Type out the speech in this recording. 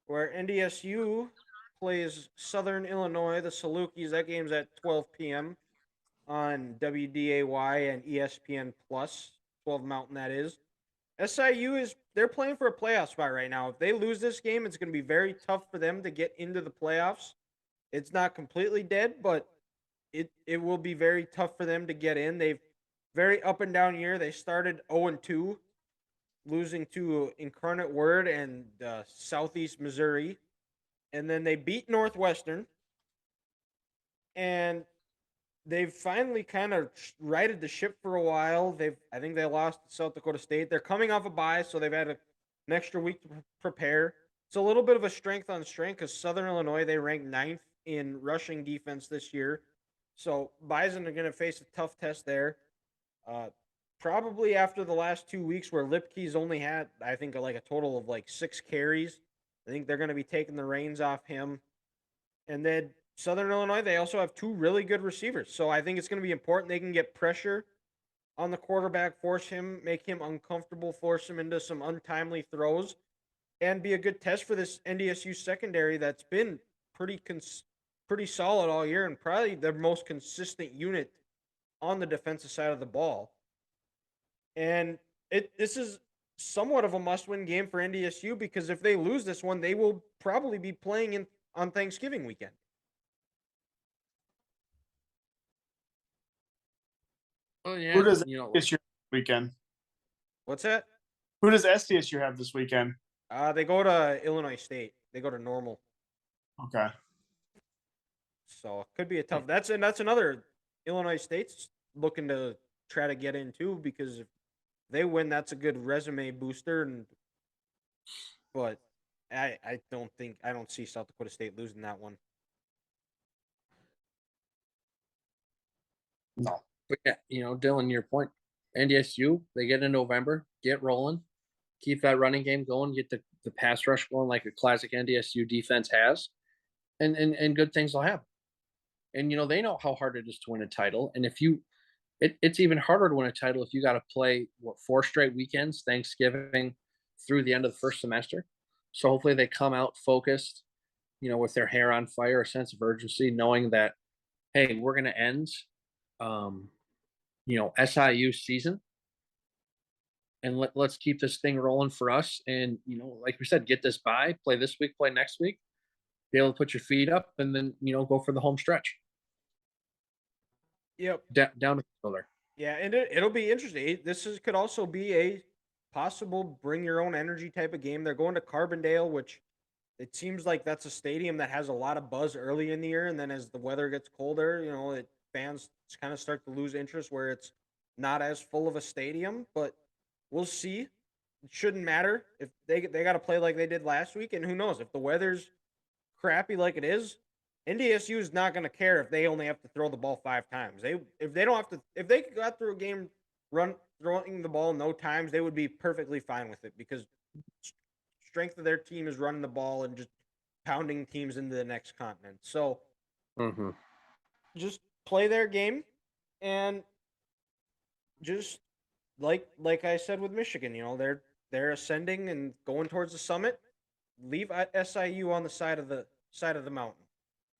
where NDSU plays Southern Illinois, the Salukis. That game's at 12 p.m. on WDAY and ESPN Plus, 12 Mountain. That is. SIU is they're playing for a playoff spot right now. If they lose this game, it's going to be very tough for them to get into the playoffs. It's not completely dead, but it will be very tough for them to get in. They've very up and down year. They started 0-2, losing to Incarnate Word and Southeast Missouri, and then they beat Northwestern, and they've finally kind of righted the ship for a while. I think they lost to South Dakota State. They're coming off a bye, so they've had an extra week to prepare. It's a little bit of a strength on strength because Southern Illinois, they ranked ninth in rushing defense this year. So Bison are going to face a tough test there. Probably after the last 2 weeks where Lipke's only had, I think, like a total of like 6 carries. I think they're going to be taking the reins off him. And then Southern Illinois, they also have 2 really good receivers. So I think it's going to be important they can get pressure on the quarterback, make him uncomfortable, force him into some untimely throws, and be a good test for this NDSU secondary that's been pretty solid all year and probably the most consistent unit on the defensive side of the ball. And this is somewhat of a must-win game for NDSU because if they lose this one, they will probably be playing on Thanksgiving weekend. Oh yeah, Who does SDSU weekend? What's that? Who does SDSU have this weekend? They go to Illinois State. They go to Normal. Okay. So it could be a tough. That's another Illinois State's looking to try to get in too because if they win, that's a good resume booster. But I don't see South Dakota State losing that one. No. But yeah, Dylan, your point. NDSU, they get in November, get rolling, keep that running game going, get the pass rush going like a classic NDSU defense has, and good things will happen. And they know how hard it is to win a title. And if it's even harder to win a title if you got to play 4 straight weekends, Thanksgiving through the end of the first semester. So hopefully they come out focused, with their hair on fire, a sense of urgency, knowing that, hey, we're going to end, SIU season, and let's keep this thing rolling for us. And like we said, get this bye, play this week, play next week, be able to put your feet up, and then go for the home stretch. Yep. Down to there. Yeah, and it'll be interesting. Could also be a possible bring your own energy type of game. They're going to Carbondale, which it seems like that's a stadium that has a lot of buzz early in the year, and then as the weather gets colder, fans kind of start to lose interest where it's not as full of a stadium. But we'll see. It shouldn't matter if they got to play like they did last week, and who knows if the weather's crappy like it is. NDSU is not going to care if they only have to throw the ball 5 times. If they got through a game throwing the ball no times, they would be perfectly fine with it because strength of their team is running the ball and just pounding teams into the next continent. So just play their game and just like I said with Michigan, they're ascending and going towards the summit. Leave SIU on the side of the mountain.